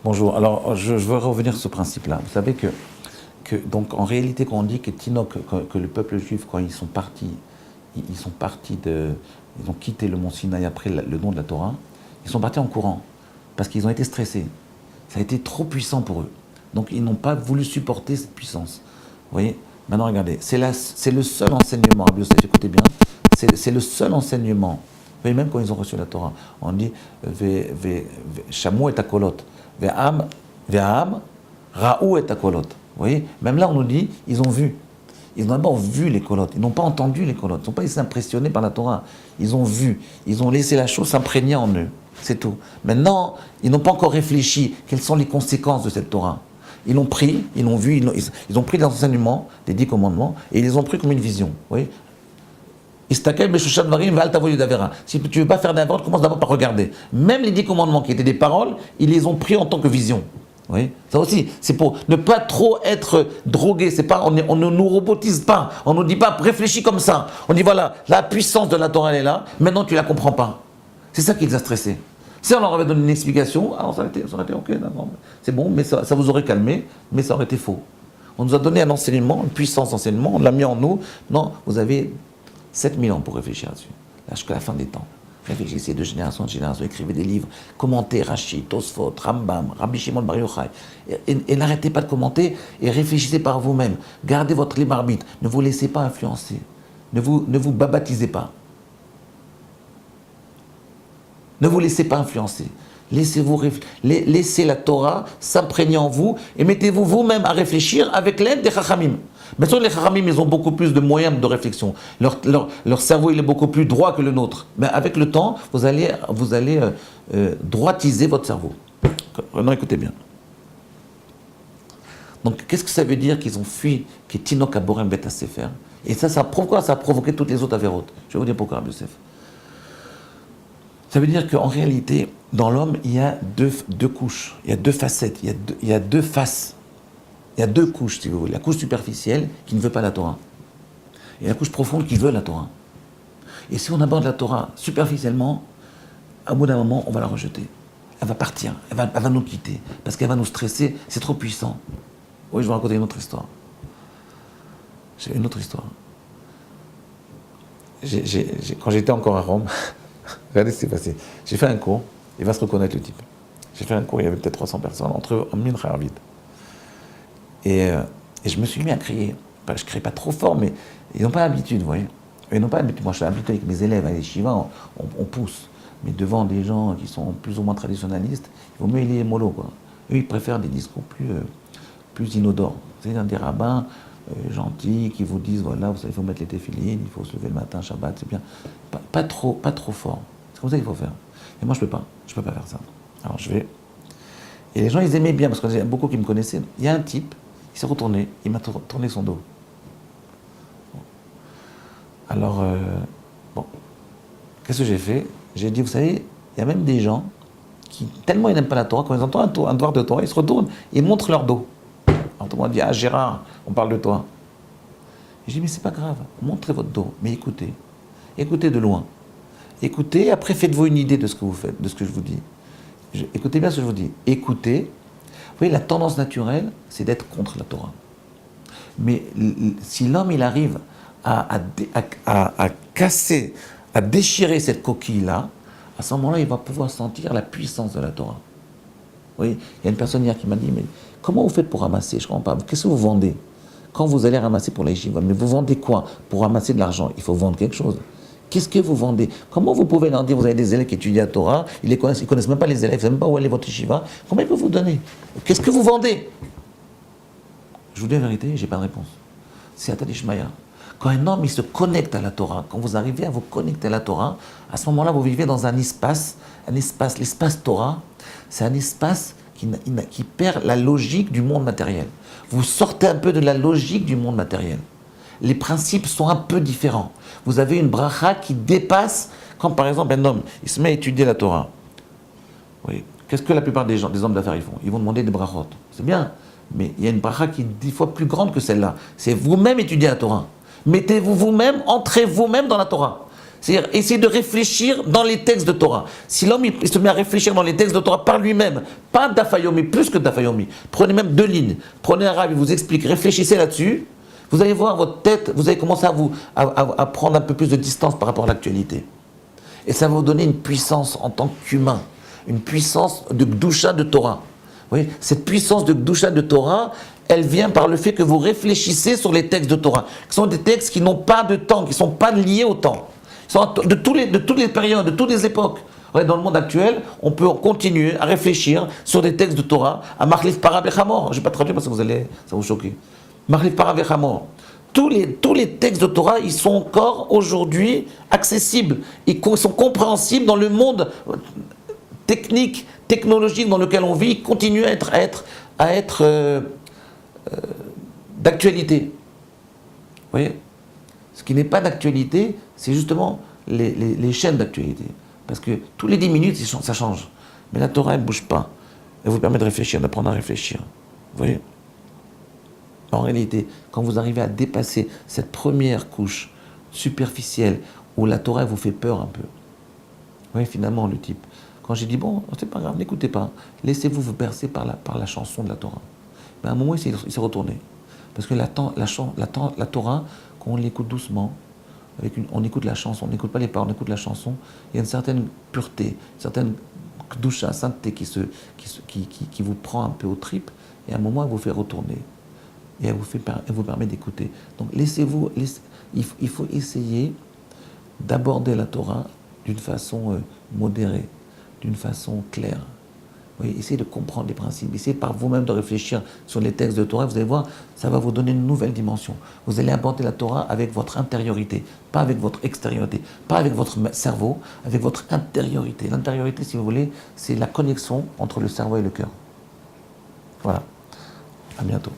Bonjour. Alors, je veux revenir sur ce principe-là. Vous savez donc, en réalité, quand on dit que Tinoch, que le peuple juif, quand ils sont partis, ils ont quitté le mont Sinaï après le don de la Torah, ils sont partis en courant parce qu'ils ont été stressés. Ça a été trop puissant pour eux. Donc, ils n'ont pas voulu supporter cette puissance. Vous voyez? Maintenant, regardez, c'est le seul enseignement, Rabbi Yosef, écoutez bien, c'est le seul enseignement. Vous voyez, même quand ils ont reçu la Torah, on dit Shamou et Akolot, Ve'am, Ra'ou et Akolot. Vous voyez, même là, on nous dit, ils ont vu. Ils ont d'abord vu les colottes, ils n'ont pas entendu les colottes, ils n'ont pas été impressionnés par la Torah. Ils ont vu, ils ont laissé la chose s'imprégner en eux, c'est tout. Maintenant, ils n'ont pas encore réfléchi quelles sont les conséquences de cette Torah. Ils l'ont pris, ils l'ont vu, ils ont pris les enseignements, les 10 commandements, et ils les ont pris comme une vision. Vous voyez? Si tu ne veux pas faire d'invente, commence d'abord par regarder. Même les 10 commandements qui étaient des paroles, ils les ont pris en tant que vision. Oui, ça aussi, c'est pour ne pas trop être drogué. C'est pas, on ne nous robotise pas. On ne nous dit pas réfléchis comme ça. On dit voilà, la puissance de la Torah elle est là. Maintenant tu la comprends pas. C'est ça qui les a stressés. Si on leur avait donné une explication, alors ça aurait été ok, d'accord. C'est bon, mais ça vous aurait calmé, mais ça aurait été faux. On nous a donné un enseignement, une puissance d'enseignement, on l'a mis en nous. Non, vous avez 7000 ans pour réfléchir là-dessus, là jusqu'à la fin des temps. Réfléchissez de génération en génération, écrivez des livres, commentez Rashi, Tosfot, Rambam, Rabbi Shimon Bar Yochai. Et n'arrêtez pas de commenter et réfléchissez par vous-même. Gardez votre libre arbitre. Ne vous laissez pas influencer. Ne vous babatisez pas. Ne vous laissez pas influencer. Laissez la Torah s'imprégner en vous et mettez-vous vous-même à réfléchir avec l'aide des Chachamim. Bien sûr, les Chachamim, ils ont beaucoup plus de moyens de réflexion. Leur cerveau, il est beaucoup plus droit que le nôtre. Mais avec le temps, vous allez droitiser votre cerveau. Non, écoutez bien. Donc, qu'est-ce que ça veut dire qu'ils ont fui, que Tinoch Aborem Bet Sefer? Et pourquoi ça a provoqué toutes les autres avérotes? Je vais vous dire pourquoi, Rabbi Yosef. Ça veut dire qu'en réalité, dans l'homme, il y a deux couches, il y a deux facettes, il y a deux faces. Il y a deux couches, si vous voulez. La couche superficielle qui ne veut pas la Torah. Et la couche profonde qui veut la Torah. Et si on aborde la Torah superficiellement, à bout d'un moment, on va la rejeter. Elle va partir, elle va nous quitter, parce qu'elle va nous stresser, c'est trop puissant. Oui, je vais vous raconter une autre histoire. J'ai une autre histoire. Quand j'étais encore à Rome, regardez ce qui s'est passé. J'ai fait un cours, il va se reconnaître le type. J'ai fait un cours, il y avait peut-être 300 personnes, entre eux, en mincha arvit. Et je me suis mis à crier. Enfin, je ne crie pas trop fort, mais ils n'ont pas l'habitude, vous voyez. Ils n'ont pas l'habitude. Moi, je suis habitué avec mes élèves, à les shivas, on pousse. Mais devant des gens qui sont plus ou moins traditionnalistes, il vaut mieux les mollo, quoi. Eux, ils préfèrent des discours plus inodores. C'est des rabbins gentils qui vous disent, voilà, vous savez, il faut mettre les téfilines, il faut se lever le matin, Shabbat, c'est bien. Pas trop fort. C'est comme ça qu'il faut faire. Et moi, je peux pas faire ça. Alors, je vais... Et les gens, ils aimaient bien, parce qu'il y a beaucoup qui me connaissaient. Il y a un type, il s'est retourné, il m'a tourné son dos. Alors, bon, qu'est-ce que j'ai fait? J'ai dit, vous savez, il y a même des gens qui, tellement ils n'aiment pas la Torah, quand ils entendent un devoir de Torah, ils se retournent, ils montrent leur dos. Alors tout le monde dit, ah Gérard, on parle de toi. Et j'ai dit, mais c'est pas grave, montrez votre dos, mais écoutez. Écoutez de loin. Écoutez, après faites-vous une idée de ce que vous faites, de ce que je vous dis. Écoutez bien ce que je vous dis. Écoutez. Vous voyez, la tendance naturelle, c'est d'être contre la Torah. Mais si l'homme, il arrive à casser, à déchirer cette coquille-là, à ce moment-là, il va pouvoir sentir la puissance de la Torah. Vous voyez, il y a une personne hier qui m'a dit, mais comment vous faites pour ramasser? Je ne comprends pas. Qu'est-ce que vous vendez? Quand vous allez ramasser pour les yeshiva, mais vous vendez quoi? Pour ramasser de l'argent, il faut vendre quelque chose. Qu'est-ce que vous vendez? Comment vous pouvez leur dire, vous avez des élèves qui étudient la Torah, ils ne connaissent même pas les élèves, ils ne savent même pas où est votre yeshiva, comment ils peuvent vous donner? Qu'est-ce que vous vendez? Je vous dis la vérité, je n'ai pas de réponse. C'est Atadishmaya. Quand un homme il se connecte à la Torah, quand vous arrivez à vous connecter à la Torah, à ce moment-là, vous vivez dans un espace, l'espace Torah, c'est un espace qui perd la logique du monde matériel. Vous sortez un peu de la logique du monde matériel. Les principes sont un peu différents. Vous avez une bracha qui dépasse, quand par exemple un homme, il se met à étudier la Torah. Oui. Qu'est-ce que la plupart des hommes d'affaires ils font? Ils vont demander des brachot. C'est bien, mais il y a une bracha qui est 10 fois plus grande que celle-là. C'est vous-même étudier la Torah. Mettez-vous vous-même, entrez vous-même dans la Torah. C'est-à-dire essayer de réfléchir dans les textes de Torah. Si l'homme il se met à réfléchir dans les textes de Torah par lui-même, pas d'afayomi, plus que d'afayomi, prenez même 2 lignes, prenez un rabbin, il vous explique, réfléchissez là-dessus, vous allez voir votre tête, vous allez commencer à prendre un peu plus de distance par rapport à l'actualité. Et ça va vous donner une puissance en tant qu'humain, une puissance de Gdusha de Torah. Vous voyez, cette puissance de Gdusha de Torah, elle vient par le fait que vous réfléchissez sur les textes de Torah, qui sont des textes qui n'ont pas de temps, qui ne sont pas liés au temps. Ils sont de toutes les périodes, de toutes les époques. Ouais, dans le monde actuel, on peut continuer à réfléchir sur des textes de Torah, à Machlif Para Vechamor. Je ne vais pas traduire parce que ça va vous choquer. Machlif Para Vechamor. Tous les textes de Torah, ils sont encore aujourd'hui accessibles. Ils sont compréhensibles dans le monde technique, technologique dans lequel on vit. Ils continuent à être d'actualité. Vous voyez ? Ce qui n'est pas d'actualité, c'est justement les chaînes d'actualité. Parce que tous les 10 minutes, ça change. Mais la Torah, elle ne bouge pas. Elle vous permet de réfléchir, d'apprendre à réfléchir. Vous voyez ? En réalité, quand vous arrivez à dépasser cette première couche superficielle où la Torah vous fait peur un peu, vous voyez, finalement, le type, quand j'ai dit, bon, c'est pas grave, n'écoutez pas, laissez-vous vous bercer par la chanson de la Torah. Mais à un moment, il s'est retourné. Parce que la Torah, quand on l'écoute doucement, on écoute la chanson, on n'écoute pas les paroles, on écoute la chanson, il y a une certaine pureté, une certaine kdusha, sainteté qui vous prend un peu aux tripes, et à un moment, elle vous fait retourner. Et elle vous permet d'écouter. Donc il faut essayer d'aborder la Torah d'une façon modérée, d'une façon claire. Oui, essayez de comprendre les principes, essayez par vous-même de réfléchir sur les textes de Torah, vous allez voir, ça va vous donner une nouvelle dimension. Vous allez aborder la Torah avec votre intériorité, pas avec votre extériorité, pas avec votre cerveau, avec votre intériorité. L'intériorité, si vous voulez, c'est la connexion entre le cerveau et le cœur. Voilà. À bientôt.